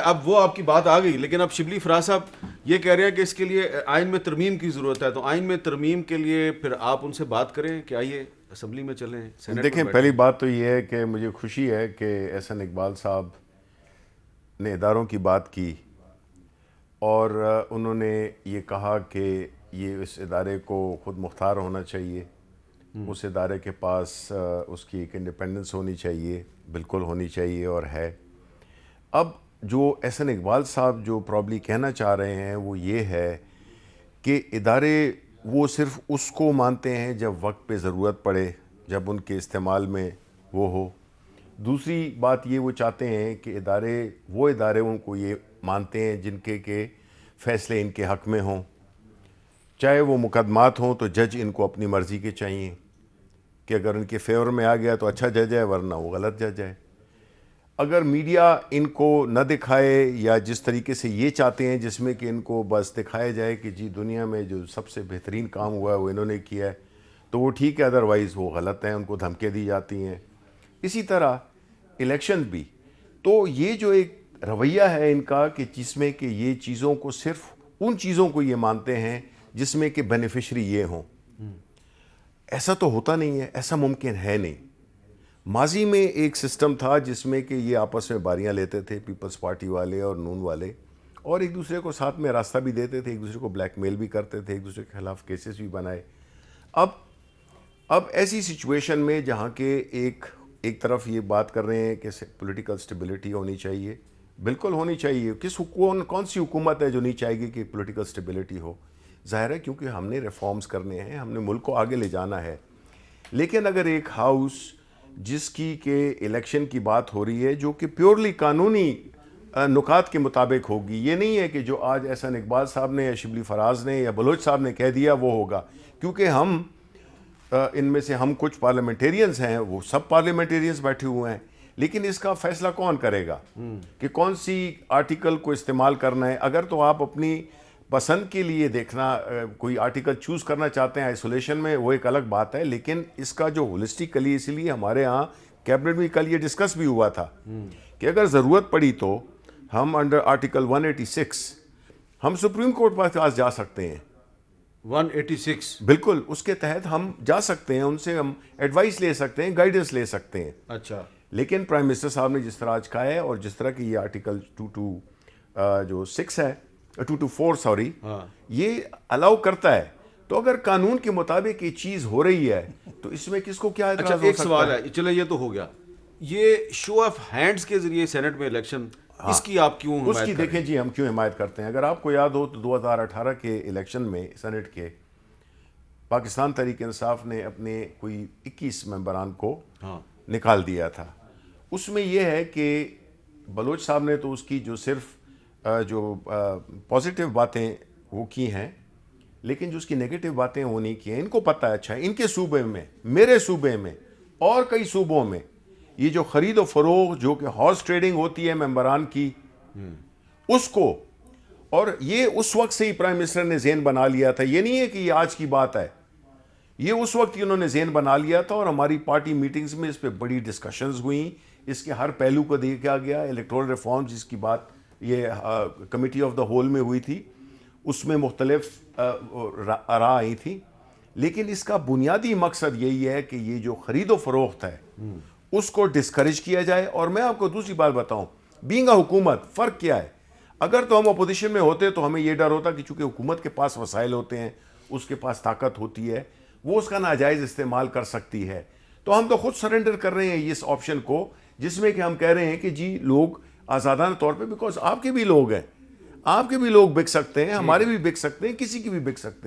اب وہ آپ کی بات آ گئی، لیکن اب شبلی فراز صاحب یہ کہہ رہے ہیں کہ اس کے لیے آئین میں ترمیم کی ضرورت ہے، تو آئین میں ترمیم کے لیے پھر آپ ان سے بات کریں کہ آئیے اسمبلی میں چلیں، سینٹ میں دیکھیں، بیٹھیں۔ پہلی بات تو یہ ہے کہ مجھے خوشی ہے کہ احسن اقبال صاحب نے اداروں کی بات کی اور انہوں نے یہ کہا کہ یہ اس ادارے کو خود مختار ہونا چاہیے، اس ادارے کے پاس اس کی ایک انڈیپینڈنس ہونی چاہیے، بالکل ہونی چاہیے اور ہے۔ اب جو احسن اقبال صاحب جو پرابلی کہنا چاہ رہے ہیں وہ یہ ہے کہ ادارے وہ صرف اس کو مانتے ہیں جب وقت پہ ضرورت پڑے، جب ان کے استعمال میں وہ ہو۔ دوسری بات یہ وہ چاہتے ہیں کہ وہ ادارے ان کو یہ مانتے ہیں جن کے فیصلے ان کے حق میں ہوں، چاہے وہ مقدمات ہوں تو جج ان کو اپنی مرضی کے چاہیے کہ اگر ان کے فیور میں آ گیا تو اچھا جج ہے، ورنہ وہ غلط جج ہے۔ اگر میڈیا ان کو نہ دکھائے یا جس طریقے سے یہ چاہتے ہیں جس میں کہ ان کو بس دکھایا جائے کہ جی دنیا میں جو سب سے بہترین کام ہوا ہے وہ انہوں نے کیا ہے، تو وہ ٹھیک ہے، ادروائز وہ غلط ہیں، ان کو دھمکیاں دی جاتی ہیں۔ اسی طرح الیکشن بھی، تو یہ جو ایک رویہ ہے ان کا کہ جس میں کہ یہ چیزوں کو صرف ان چیزوں کو یہ مانتے ہیں جس میں کہ بینیفیشری یہ ہوں، ایسا تو ہوتا نہیں ہے، ایسا ممکن ہے نہیں۔ ماضی میں ایک سسٹم تھا جس میں کہ یہ آپس میں باریاں لیتے تھے، پیپلز پارٹی والے اور نون والے، اور ایک دوسرے کو ساتھ میں راستہ بھی دیتے تھے، ایک دوسرے کو بلیک میل بھی کرتے تھے، ایک دوسرے کے خلاف کیسز بھی بنائے۔ اب ایسی سچویشن میں جہاں کہ ایک طرف یہ بات کر رہے ہیں کہ پولیٹیکل سٹیبلٹی ہونی چاہیے، بالکل ہونی چاہیے، کون سی حکومت ہے جو نہیں چاہے گی کہ پولیٹیکل سٹیبلٹی ہو؟ ظاہر ہے کیونکہ ہم نے ریفارمز کرنے ہیں، ہم نے ملک کو آگے لے جانا ہے۔ لیکن اگر ایک ہاؤس جس کی کہ الیکشن کی بات ہو رہی ہے جو کہ پیورلی قانونی نکات کے مطابق ہوگی، یہ نہیں ہے کہ جو آج احسن اقبال صاحب نے یا شبلی فراز نے یا بلوچ صاحب نے کہہ دیا وہ ہوگا، کیونکہ ان میں سے ہم کچھ پارلیمنٹیرینز ہیں، وہ سب پارلیمنٹیرینز بیٹھے ہوئے ہیں، لیکن اس کا فیصلہ کون کرے گا کہ کون سی آرٹیکل کو استعمال کرنا ہے؟ اگر تو آپ اپنی پسند کے لیے دیکھنا کوئی آرٹیکل چوز کرنا چاہتے ہیں آئسولیشن میں، وہ ایک الگ بات ہے، لیکن اس کا جو ہولسٹکلی، اسی لیے ہمارے ہاں کیبنٹ میں کل یہ ڈسکس بھی ہوا تھا کہ اگر ضرورت پڑی تو ہم انڈر آرٹیکل 186 ہم سپریم کورٹ پاس جا سکتے ہیں۔ 186 بالکل، اس کے تحت ہم جا سکتے ہیں، ان سے ہم ایڈوائس لے سکتے ہیں، گائیڈنس لے سکتے ہیں۔ اچھا، لیکن پرائم منسٹر صاحب نے جس طرح آج کہا ہے اور جس طرح کہ یہ آرٹیکل 226 ہے، 224 سوری، یہ الاؤ کرتا ہے، تو اگر قانون کے مطابق یہ چیز ہو رہی ہے تو اس میں کس کو کیا اعتراض ہو سکتا ہے؟ ایک سوال ہے، چلے یہ تو ہو گیا، یہ شو آف ہینڈز کے ذریعے سینٹ میں الیکشن، اس کی آپ کیوں حمایت اس کی دیکھیں جی ہم کیوں حمایت کرتے ہیں۔ اگر آپ کو یاد ہو تو 2018 کے الیکشن میں سینٹ کے پاکستان تحریک انصاف نے اپنے کوئی 21 ممبران کو نکال دیا تھا۔ اس میں یہ ہے کہ بلوچ صاحب نے تو اس کی جو صرف جو پازیٹیو باتیں وہ کی ہیں، لیکن جو اس کی نیگیٹو باتیں وہ نہیں کی ہیں۔ ان کو پتہ ہے، اچھا ان کے صوبے میں، میرے صوبے میں اور کئی صوبوں میں یہ جو خرید و فروغ جو کہ ہارس ٹریڈنگ ہوتی ہے ممبران کی، اس کو، اور یہ اس وقت سے ہی پرائم منسٹر نے ذہن بنا لیا تھا، یہ نہیں ہے کہ یہ آج کی بات ہے، یہ اس وقت ہی انہوں نے ذہن بنا لیا تھا، اور ہماری پارٹی میٹنگز میں اس پہ بڑی ڈسکشنز ہوئیں، اس کے ہر پہلو کو دیکھا گیا۔ الیکٹورل ریفارم جس کی بات یہ کمیٹی آف دا ہول میں ہوئی تھی، اس میں مختلف آراء آئی تھی، لیکن اس کا بنیادی مقصد یہی ہے کہ یہ جو خرید و فروخت ہے اس کو ڈسکریج کیا جائے۔ اور میں آپ کو دوسری بات بتاؤں، بینگ اے حکومت فرق کیا ہے؟ اگر تو ہم اپوزیشن میں ہوتے تو ہمیں یہ ڈر ہوتا کہ چونکہ حکومت کے پاس وسائل ہوتے ہیں، اس کے پاس طاقت ہوتی ہے، وہ اس کا ناجائز استعمال کر سکتی ہے، تو ہم تو خود سرنڈر کر رہے ہیں اس آپشن کو، جس میں کہ ہم کہہ رہے ہیں کہ جی لوگ آزادانہ طور پہ، بیکاز آپ کے بھی لوگ ہیں، آپ کے بھی لوگ بک سکتے ہیں، ہمارے بھی بک سکتے ہیں، کسی کی بھی بک سکتے ہیں۔